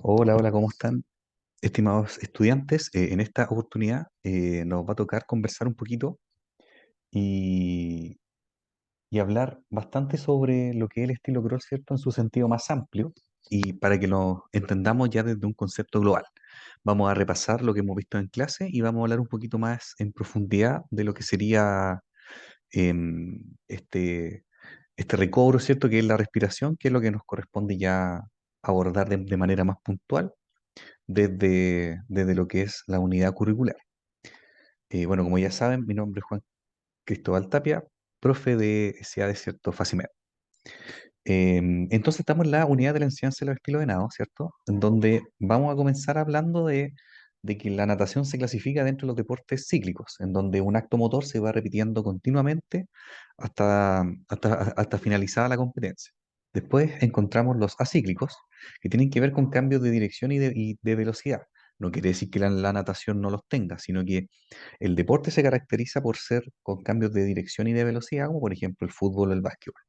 Hola, hola, ¿cómo están? Estimados estudiantes, en esta oportunidad nos va a tocar conversar un poquito y, y hablar bastante sobre lo que es el estilo crawl, ¿cierto? En su sentido más amplio y para que lo entendamos ya desde un concepto global. Vamos a repasar lo que hemos visto en clase y vamos a hablar un poquito más en profundidad de lo que sería em, este recobro, ¿cierto? Que es la respiración, que es lo que nos corresponde ya abordar de manera más puntual desde lo que es la unidad curricular. Bueno, como ya saben, mi nombre es Juan Cristóbal Tapia, profe de SEA Desierto Facimet. Entonces estamos en la unidad de la enseñanza de los estilos de nado, ¿cierto? En donde vamos a comenzar hablando de que la natación se clasifica dentro de los deportes cíclicos, en donde un acto motor se va repitiendo continuamente hasta finalizada la competencia. Después encontramos los acíclicos, que tienen que ver con cambios de dirección y de velocidad. No quiere decir que la natación no los tenga, sino que el deporte se caracteriza por ser con cambios de dirección y de velocidad, como por ejemplo el fútbol o el básquetbol.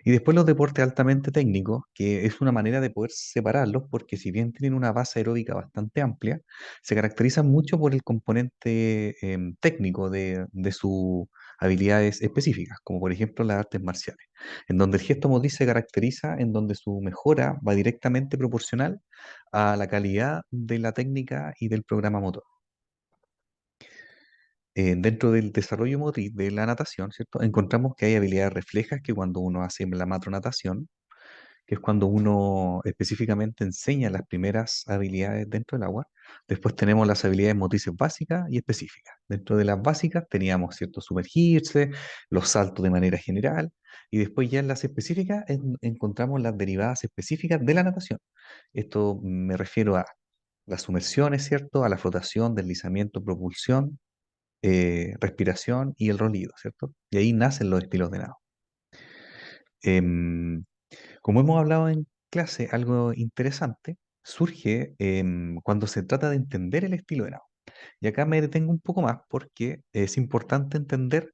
Y después los deportes altamente técnicos, que es una manera de poder separarlos, porque si bien tienen una base aeróbica bastante amplia, se caracterizan mucho por el componente técnico de sus habilidades específicas, como por ejemplo las artes marciales, en donde el gesto motriz se caracteriza en donde su mejora va directamente proporcional a la calidad de la técnica y del programa motor. Dentro del desarrollo motriz de la natación, ¿cierto? Encontramos que hay habilidades reflejas que cuando uno hace la matronatación, que es cuando uno específicamente enseña las primeras habilidades dentro del agua. Después tenemos las habilidades motrices básicas y específicas. Dentro de las básicas teníamos, ¿cierto? Sumergirse, los saltos de manera general, y después ya en las específicas encontramos las derivadas específicas de la natación. Esto me refiero a las sumersiones, ¿cierto? A la flotación, deslizamiento, propulsión, respiración y el rolido, ¿cierto? Y ahí nacen los estilos de nado. Em, Como hemos hablado en clase, algo interesante surge cuando se trata de entender el estilo de nado. Y acá me detengo un poco más porque es importante entender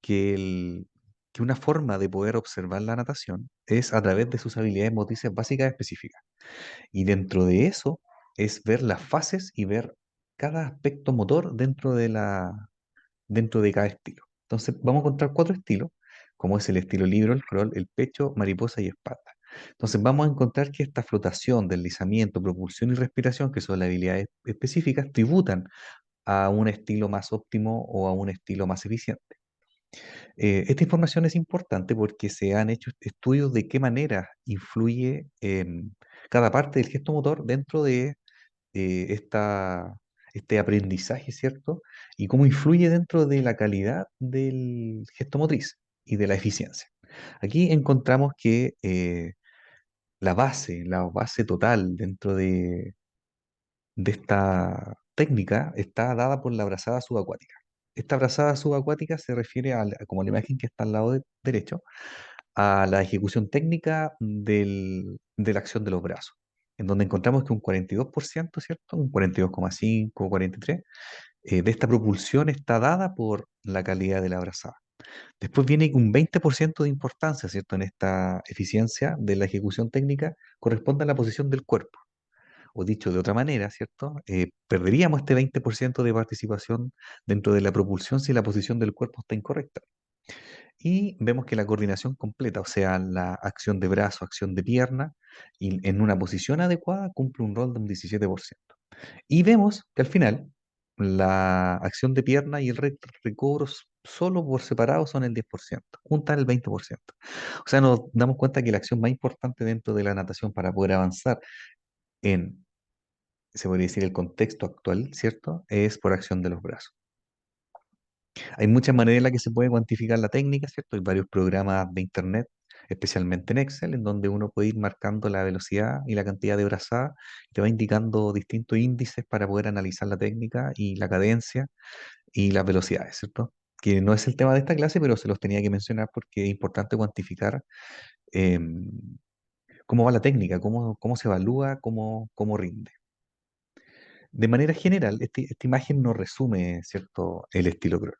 que, que una forma de poder observar la natación es a través de sus habilidades motrices básicas específicas. Y dentro de eso es ver las fases y ver cada aspecto motor dentro de cada estilo. Entonces vamos a encontrar cuatro estilos, como es el estilo libro, el crawl, el pecho, mariposa y espalda. Entonces vamos a encontrar que esta flotación, deslizamiento, propulsión y respiración, que son las habilidades específicas, tributan a un estilo más óptimo o a un estilo más eficiente. Esta información es importante porque se han hecho estudios de qué manera influye cada parte del gesto motor dentro de este aprendizaje, ¿cierto? Y cómo influye dentro de la calidad del gesto motriz y de la eficiencia. Aquí encontramos que la base total dentro de esta técnica está dada por la brazada subacuática. Esta brazada subacuática se refiere como la imagen que está al lado derecho, a la ejecución técnica de la acción de los brazos, en donde encontramos que un 42%, ¿cierto? Un 42,5, 43, de esta propulsión está dada por la calidad de la brazada. Después viene un 20% de importancia, ¿cierto? En esta eficiencia de la ejecución técnica corresponde a la posición del cuerpo. O dicho de otra manera, ¿cierto? Perderíamos este 20% de participación dentro de la propulsión si la posición del cuerpo está incorrecta. Y vemos que la coordinación completa, o sea, la acción de brazo, acción de pierna, y en una posición adecuada cumple un rol de un 17%. Y vemos que al final la acción de pierna y el recobro solo por separado son el 10%, juntan el 20%. O sea, nos damos cuenta que la acción más importante dentro de la natación para poder avanzar en, se podría decir, el contexto actual, ¿cierto? Es por acción de los brazos. Hay muchas maneras en las que se puede cuantificar la técnica, ¿cierto? Hay varios programas de internet, especialmente en Excel, en donde uno puede ir marcando la velocidad y la cantidad de brazada, te va indicando distintos índices para poder analizar la técnica y la cadencia y las velocidades, ¿cierto? Que no es el tema de esta clase, pero se los tenía que mencionar porque es importante cuantificar em, cómo va la técnica, cómo se evalúa, cómo rinde. De manera general, esta imagen nos resume, ¿cierto?, el estilo crawl.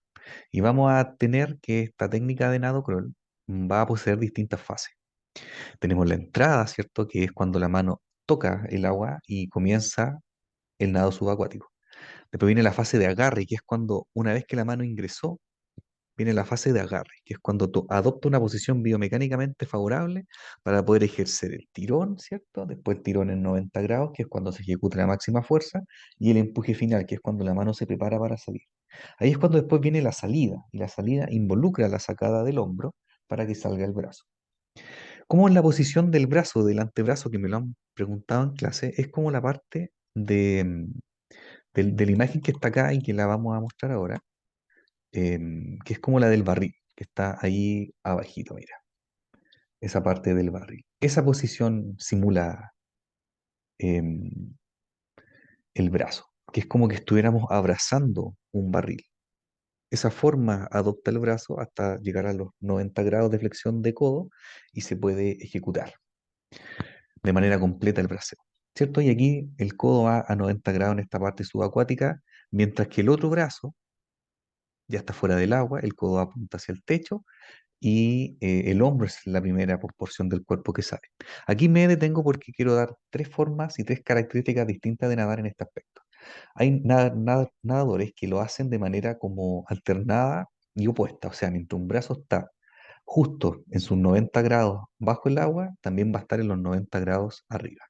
Y vamos a tener que esta técnica de nado crawl va a poseer distintas fases. Tenemos la entrada, ¿cierto?, que es cuando la mano toca el agua y comienza el nado subacuático. Después viene la fase de agarre, que es cuando una vez que la mano ingresó, viene la fase de agarre, que es cuando adopta una posición biomecánicamente favorable para poder ejercer el tirón, ¿cierto? Después el tirón en 90 grados, que es cuando se ejecuta la máxima fuerza, y el empuje final, que es cuando la mano se prepara para salir. Ahí es cuando después viene la salida, y la salida involucra la sacada del hombro para que salga el brazo. ¿Cómo es la posición del brazo, del antebrazo, que me lo han preguntado en clase? Es como la parte de la imagen que está acá y que la vamos a mostrar ahora, que es como la del barril, que está ahí abajito, mira, esa parte del barril. Esa posición simula em, el brazo, que es como que estuviéramos abrazando un barril. Esa forma adopta el brazo hasta llegar a los 90 grados de flexión de codo y se puede ejecutar de manera completa el braceo, ¿cierto? Y aquí el codo va a 90 grados en esta parte subacuática, mientras que el otro brazo ya está fuera del agua, el codo apunta hacia el techo y el hombro es la primera porción del cuerpo que sale. Aquí me detengo porque quiero dar tres formas y tres características distintas de nadar en este aspecto. Hay nadadores que lo hacen de manera como alternada y opuesta, o sea, mientras un brazo está justo en sus 90 grados bajo el agua, también va a estar en los 90 grados arriba.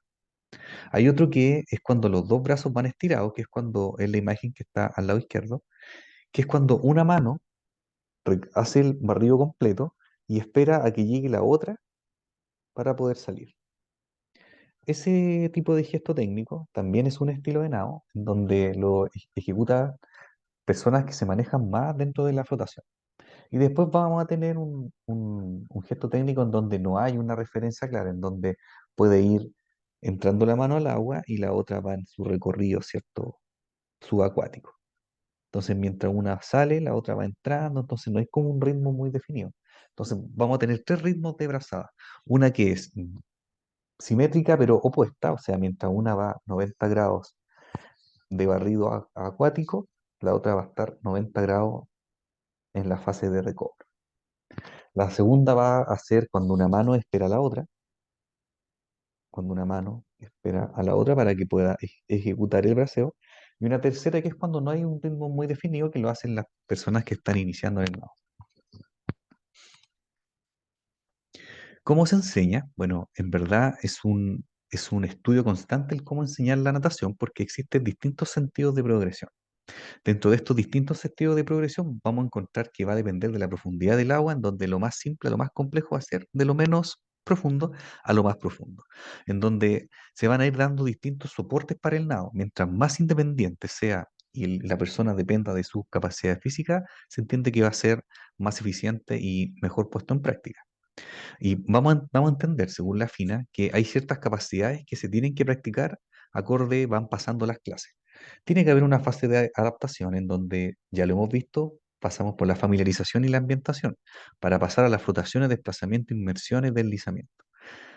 Hay otro que es cuando los dos brazos van estirados, que es cuando es la imagen que está al lado izquierdo, que es cuando una mano hace el barrido completo y espera a que llegue la otra para poder salir. Ese tipo de gesto técnico también es un estilo de nado, en donde lo ejecuta personas que se manejan más dentro de la flotación. Y después vamos a tener un gesto técnico en donde no hay una referencia clara, en donde puede ir entrando la mano al agua y la otra va en su recorrido, ¿cierto? Subacuático. Entonces, mientras una sale, la otra va entrando, entonces no hay como un ritmo muy definido. Entonces, vamos a tener tres ritmos de brazada. Una que es simétrica pero opuesta, o sea, mientras una va 90 grados de barrido acuático, la otra va a estar 90 grados en la fase de recobro. La segunda va a ser cuando una mano espera a la otra, cuando una mano espera a la otra para que pueda ejecutar el braceo. Y una tercera que es cuando no hay un ritmo muy definido, que lo hacen las personas que están iniciando el nado. ¿Cómo se enseña? Bueno, en verdad es un estudio constante el cómo enseñar la natación porque existen distintos sentidos de progresión. Dentro de estos distintos sentidos de progresión vamos a encontrar que va a depender de la profundidad del agua, en donde lo más simple a lo más complejo va a ser de lo menos profundo a lo más profundo, en donde se van a ir dando distintos soportes para el nado. Mientras más independiente sea y la persona dependa de sus capacidades físicas, se entiende que va a ser más eficiente y mejor puesto en práctica. Y vamos a entender, según la FINA, que hay ciertas capacidades que se tienen que practicar acorde van pasando las clases. Tiene que haber una fase de adaptación en donde, ya lo hemos visto, pasamos por la familiarización y la ambientación, para pasar a las flotaciones, desplazamiento, inmersiones, deslizamiento.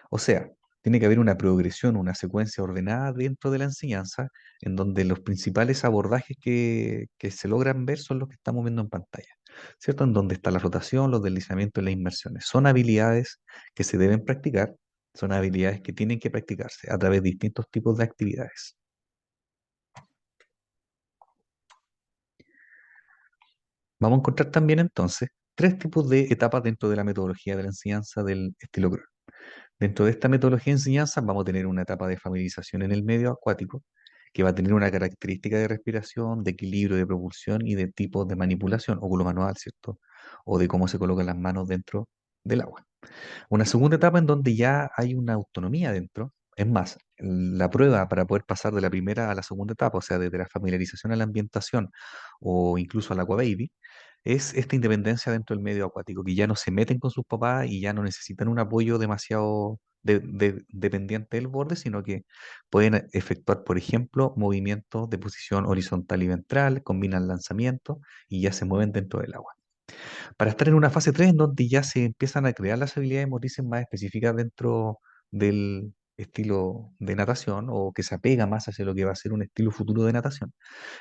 O sea, tiene que haber una progresión, una secuencia ordenada dentro de la enseñanza, en donde los principales abordajes que se logran ver son los que estamos viendo en pantalla, ¿cierto? En donde está la rotación, los deslizamientos y las inmersiones. Son habilidades que se deben practicar, son habilidades que tienen que practicarse a través de distintos tipos de actividades. Vamos a encontrar también entonces tres tipos de etapas dentro de la metodología de la enseñanza del estilo Kroll. Dentro de esta metodología de enseñanza vamos a tener una etapa de familiarización en el medio acuático, que va a tener una característica de respiración, de equilibrio, de propulsión y de tipo de manipulación, óculo manual, ¿cierto? O de cómo se colocan las manos dentro del agua. Una segunda etapa en donde ya hay una autonomía dentro. Es más, la prueba para poder pasar de la primera a la segunda etapa, o sea, desde la familiarización a la ambientación o incluso al aquababy, es esta independencia dentro del medio acuático, que ya no se meten con sus papás y ya no necesitan un apoyo demasiado dependiente del borde, sino que pueden efectuar, por ejemplo, movimientos de posición horizontal y ventral, combinan lanzamientos y ya se mueven dentro del agua para estar en una fase 3 en donde ya se empiezan a crear las habilidades motrices más específicas dentro del estilo de natación o que se apega más hacia lo que va a ser un estilo futuro de natación,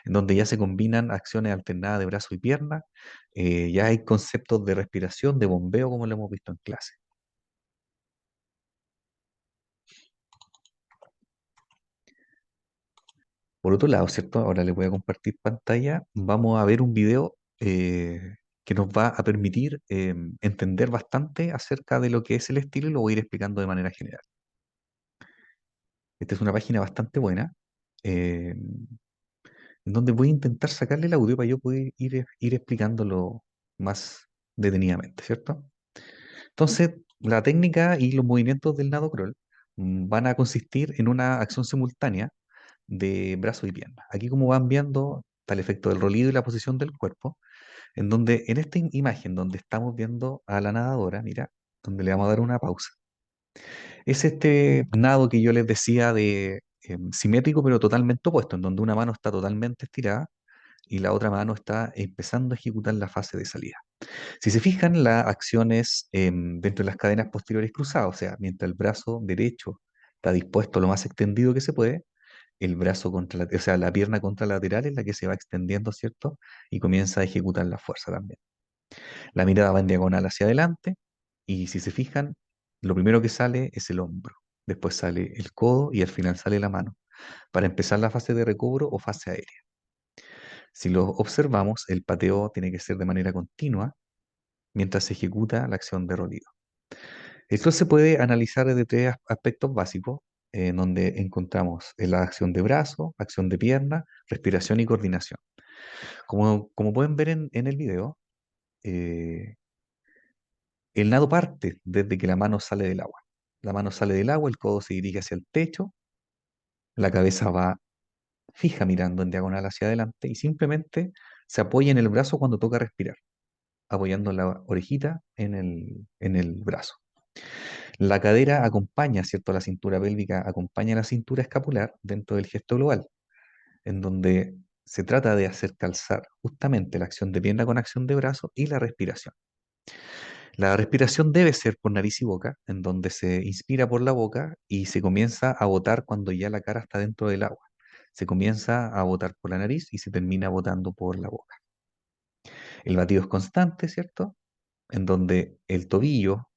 en donde ya se combinan acciones alternadas de brazo y pierna, ya hay conceptos de respiración, de bombeo, como lo hemos visto en clase. Por otro lado, ¿cierto? Ahora les voy a compartir pantalla. Vamos a ver un video que nos va a permitir entender bastante acerca de lo que es el estilo y lo voy a ir explicando de manera general. Esta es una página bastante buena, eh, en donde voy a intentar sacarle el audio para yo poder ir explicándolo más detenidamente, ¿cierto? Entonces, la técnica y los movimientos del nado crawl van a consistir en una acción simultánea de brazo y pierna. Aquí como van viendo, está el efecto del rolido y la posición del cuerpo, en donde en esta imagen donde estamos viendo a la nadadora, mira, donde le vamos a dar una pausa. Es este nado que yo les decía de simétrico pero totalmente opuesto, en donde una mano está totalmente estirada y la otra mano está empezando a ejecutar la fase de salida. Si se fijan, la acción es dentro de las cadenas posteriores cruzadas, o sea, mientras el brazo derecho está dispuesto lo más extendido que se puede, el brazo contra o sea, la pierna contralateral es la que se va extendiendo, ¿cierto? Y comienza a ejecutar la fuerza también. La mirada va en diagonal hacia adelante y si se fijan, lo primero que sale es el hombro, después sale el codo y al final sale la mano, para empezar la fase de recobro o fase aérea. Si lo observamos, el pateo tiene que ser de manera continua mientras se ejecuta la acción de rolido. Esto se puede analizar desde tres aspectos básicos, en donde encontramos la acción de brazo, acción de pierna, respiración y coordinación. Como pueden ver en el video, eh, el nado parte desde que la mano sale del agua. La mano sale del agua, el codo se dirige hacia el pecho, la cabeza va fija mirando en diagonal hacia adelante y simplemente se apoya en el brazo cuando toca respirar, apoyando la orejita en el brazo. La cadera acompaña, ¿cierto? La cintura pélvica acompaña la cintura escapular dentro del gesto global, en donde se trata de hacer calzar justamente la acción de pierna con acción de brazo y la respiración. La respiración debe ser por nariz y boca, en donde se inspira por la boca y se comienza a botar cuando ya la cara está dentro del agua. Se comienza a botar por la nariz y se termina botando por la boca. El batido es constante, ¿cierto? En donde el tobillo,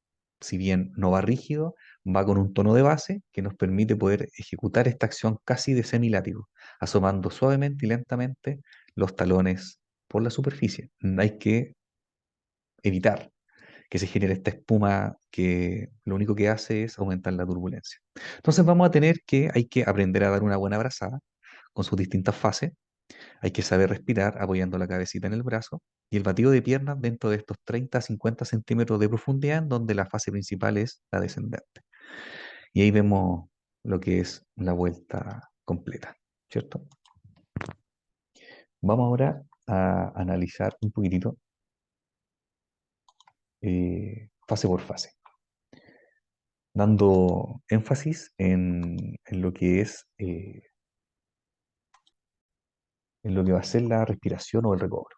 si bien no va rígido, va con un tono de base que nos permite poder ejecutar esta acción casi de semilátigo, asomando suavemente y lentamente los talones por la superficie. Hay que evitar que se genere esta espuma que lo único que hace es aumentar la turbulencia. Entonces vamos a tener que, hay que aprender a dar una buena abrazada con sus distintas fases, hay que saber respirar apoyando la cabecita en el brazo y el batido de piernas dentro de estos 30 a 50 centímetros de profundidad, en donde la fase principal es la descendente. Y ahí vemos lo que es la vuelta completa, ¿cierto? Vamos ahora a analizar un poquitito fase por fase, dando énfasis en lo que es, en lo que va a ser la respiración o el recobro.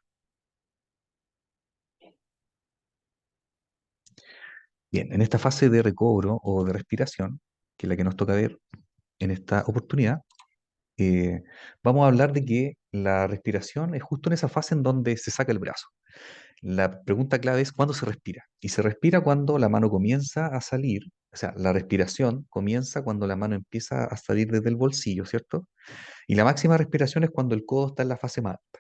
Bien, en esta fase de recobro o de respiración, que es la que nos toca ver en esta oportunidad, eh, vamos a hablar de que la respiración es justo en esa fase en donde se saca el brazo. La pregunta clave es cuándo se respira. Y se respira cuando la mano comienza a salir, o sea, la respiración comienza cuando la mano empieza a salir desde el bolsillo, ¿cierto? Y la máxima respiración es cuando el codo está en la fase más alta.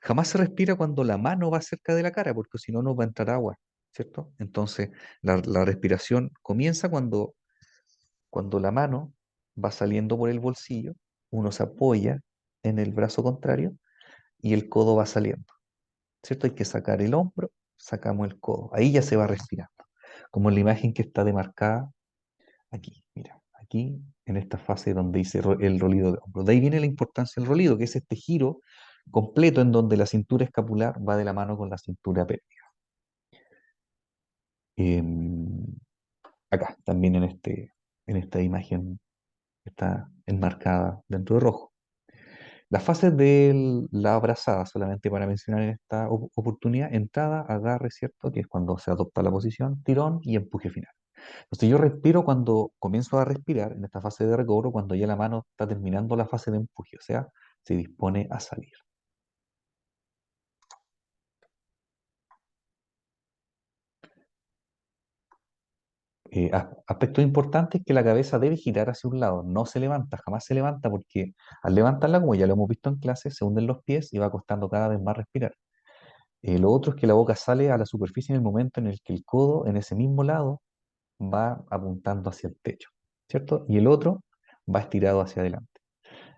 Jamás se respira cuando la mano va cerca de la cara, porque si no, no va a entrar agua, ¿cierto? Entonces, la respiración comienza cuando la mano va saliendo por el bolsillo, uno se apoya en el brazo contrario y el codo va saliendo, ¿cierto? Hay que sacar el hombro, sacamos el codo, ahí ya se va respirando, como en la imagen que está demarcada aquí, mira, aquí en esta fase donde dice el rolido de hombro. De ahí viene la importancia del rolido, que es este giro completo en donde la cintura escapular va de la mano con la cintura pélvica. Em, Acá, también en esta imagen está enmarcada dentro de rojo. Las fases de la abrazada, solamente para mencionar en esta oportunidad, entrada, agarre, ¿cierto? Que es cuando se adopta la posición, tirón y empuje final. Entonces yo respiro cuando comienzo a respirar en esta fase de recobro, cuando ya la mano está terminando la fase de empuje, o sea, se dispone a salir. Aspectos importantes que la cabeza debe girar hacia un lado, no se levanta, jamás se levanta porque al levantarla, como ya lo hemos visto en clase, se hunden los pies y va costando cada vez más respirar. Lo otro es que la boca sale a la superficie en el momento en el que el codo en ese mismo lado va apuntando hacia el techo, ¿cierto? Y el otro va estirado hacia adelante.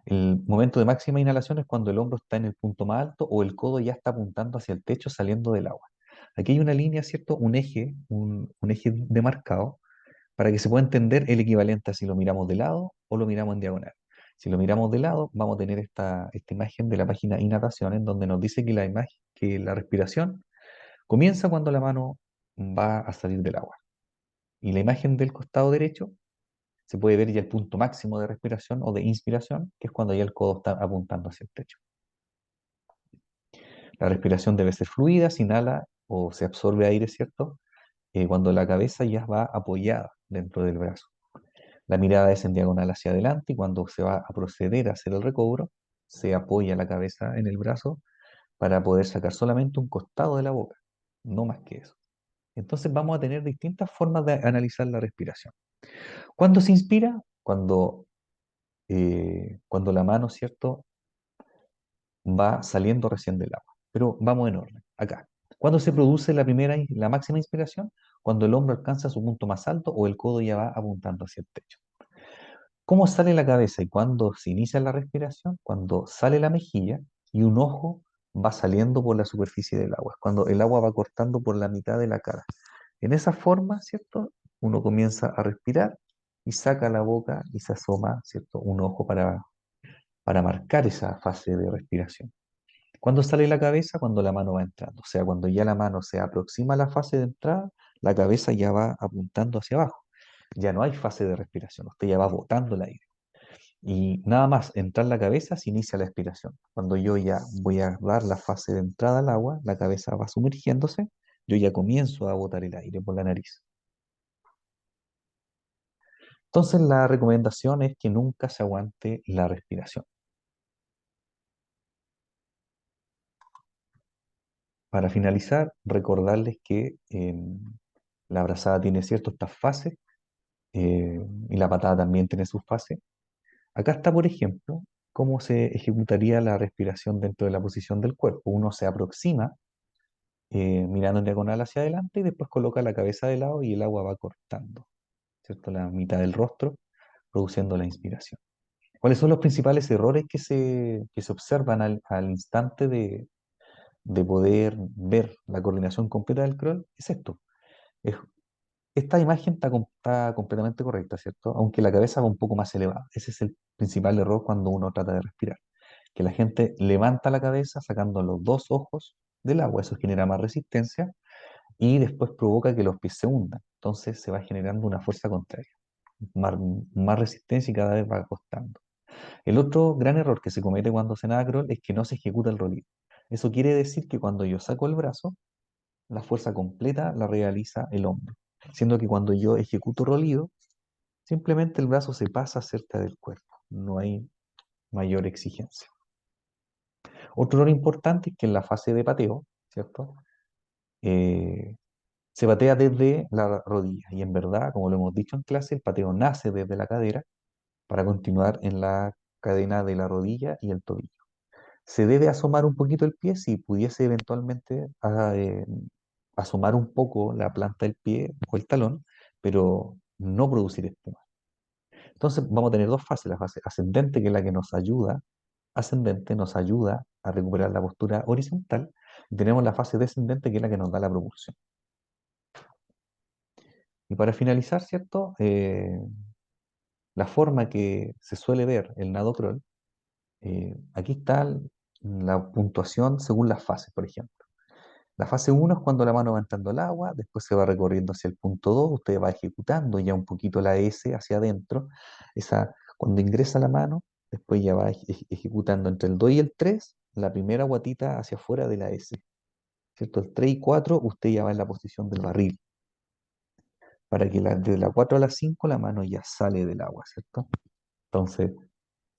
El momento de máxima inhalación es cuando el hombro está en el punto más alto o el codo ya está apuntando hacia el techo saliendo del agua. Aquí hay una línea, ¿cierto? Un eje demarcado para que se pueda entender el equivalente a si lo miramos de lado o lo miramos en diagonal. Si lo miramos de lado, vamos a tener esta imagen de la página iNatación, en donde nos dice que que la respiración comienza cuando la mano va a salir del agua. Y la imagen del costado derecho se puede ver ya el punto máximo de respiración o de inspiración, que es cuando ya el codo está apuntando hacia el techo. La respiración debe ser fluida, se inhala o se absorbe aire, ¿cierto? Cuando la cabeza ya va apoyada dentro del brazo. La mirada es en diagonal hacia adelante y cuando se va a proceder a hacer el recobro, se apoya la cabeza en el brazo para poder sacar solamente un costado de la boca, no más que eso. Entonces vamos a tener distintas formas de analizar la respiración. ¿Cuándo se inspira? Cuando la mano, ¿cierto?, va saliendo recién del agua. Pero vamos en orden. Acá. ¿Cuándo se produce la máxima inspiración? Cuando el hombro alcanza su punto más alto o el codo ya va apuntando hacia el techo. ¿Cómo sale la cabeza y cuándo se inicia la respiración? Cuando sale la mejilla y un ojo va saliendo por la superficie del agua. Cuando el agua va cortando por la mitad de la cara. En esa forma, ¿cierto? Uno comienza a respirar y saca la boca y se asoma, ¿cierto? Un ojo para marcar esa fase de respiración. ¿Cuándo sale la cabeza? Cuando la mano va entrando. O sea, cuando ya la mano se aproxima a la fase de entrada, la cabeza ya va apuntando hacia abajo. Ya no hay fase de respiración, usted ya va botando el aire. Y nada más entrar la cabeza se inicia la expiración. Cuando yo ya voy a dar la fase de entrada al agua, la cabeza va sumergiéndose, yo ya comienzo a botar el aire por la nariz. Entonces la recomendación es que nunca se aguante la respiración. Para finalizar, recordarles que la abrazada tiene cierto estas fases y la patada también tiene sus fases. Acá está, por ejemplo, cómo se ejecutaría la respiración dentro de la posición del cuerpo. Uno se aproxima mirando en diagonal hacia adelante y después coloca la cabeza de lado y el agua va cortando, ¿cierto? La mitad del rostro, produciendo la inspiración. ¿Cuáles son los principales errores que se observan al instante de poder ver la coordinación completa del crawl? Es esto. Es- Esta imagen está completamente correcta, ¿cierto? Aunque la cabeza va un poco más elevada. Ese es el principal error cuando uno trata de respirar. Que la gente levanta la cabeza sacando los dos ojos del agua. Eso genera más resistencia y después provoca que los pies se hundan. Entonces se va generando una fuerza contraria, más, más resistencia y cada vez va costando. El otro gran error que se comete cuando se nada crawl es que no se ejecuta el rolido. Eso quiere decir que cuando yo saco el brazo, la fuerza completa la realiza el hombro, siendo que cuando yo ejecuto rolido, simplemente el brazo se pasa cerca del cuerpo, no hay mayor exigencia. Otro error importante es que en la fase de pateo, ¿cierto? Eh, Se patea desde la rodilla y en verdad, como lo hemos dicho en clase, el pateo nace desde la cadera para continuar en la cadena de la rodilla y el tobillo. Se debe asomar un poquito el pie si pudiese eventualmente asomar un poco la planta del pie o el talón, pero no producir espuma. Entonces vamos a tener dos fases, la fase ascendente, que es la que nos ayuda a recuperar la postura horizontal, y tenemos la fase descendente, que es la que nos da la propulsión. Y para finalizar, ¿cierto? La forma que se suele ver el nado crawl, aquí está la puntuación según las fases, por ejemplo. La fase uno es cuando la mano va entrando al agua, después se va recorriendo hacia el punto 2, usted va ejecutando ya un poquito la S hacia adentro. Cuando ingresa la mano, después ya va ejecutando entre el 2 y el 3 la primera guatita hacia afuera de la S. ¿Cierto? El 3 y 4 usted ya va en la posición del barril, para que de la 4 a la 5 la mano ya sale del agua, ¿cierto? Entonces,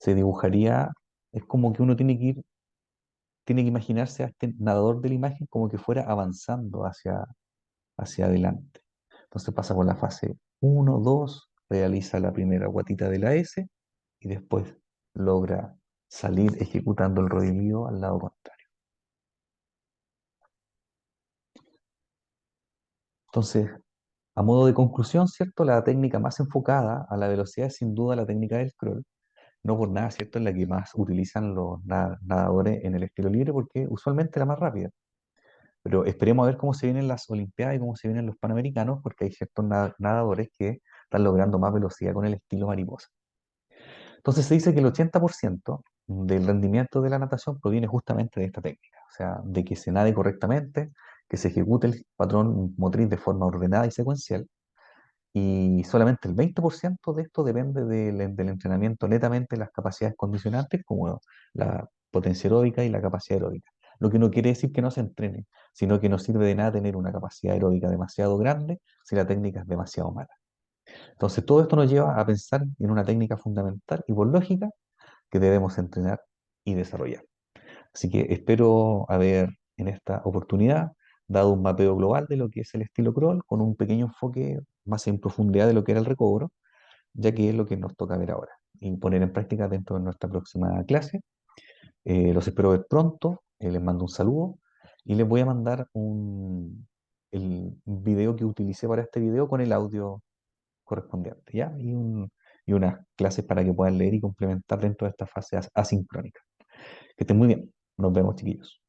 se dibujaría, es como que uno tiene que imaginarse a este nadador de la imagen como que fuera avanzando hacia adelante. Entonces pasa por la fase Uno, dos, realiza la primera guatita de la S y después logra salir ejecutando el rodillo al lado contrario. Entonces, a modo de conclusión, ¿cierto? La técnica más enfocada a la velocidad es sin duda la técnica del crawl. No por nada, ¿cierto? Es la que más utilizan los nadadores en el estilo libre porque usualmente es la más rápida. Pero esperemos a ver cómo se vienen las Olimpiadas y cómo se vienen los Panamericanos porque hay ciertos nadadores que están logrando más velocidad con el estilo mariposa. Entonces se dice que el 80% del rendimiento de la natación proviene justamente de esta técnica, o sea, de que se nade correctamente, que se ejecute el patrón motriz de forma ordenada y secuencial, y solamente el 20% de esto depende del entrenamiento netamente de las capacidades condicionantes, como la potencia aeróbica y la capacidad aeróbica. Lo que no quiere decir que no se entrene, sino que no sirve de nada tener una capacidad aeróbica demasiado grande si la técnica es demasiado mala. Entonces, todo esto nos lleva a pensar en una técnica fundamental y por lógica que debemos entrenar y desarrollar. Así que espero haber en esta oportunidad dado un mapeo global de lo que es el estilo crawl con un pequeño enfoque más en profundidad de lo que era el recobro, ya que es lo que nos toca ver ahora y poner en práctica dentro de nuestra próxima clase. Los espero ver pronto, les mando un saludo y les voy a mandar el video que utilicé para este video con el audio correspondiente, ¿ya? Y unas clases para que puedan leer y complementar dentro de esta fase asincrónica. Que estén muy bien. Nos vemos, chiquillos.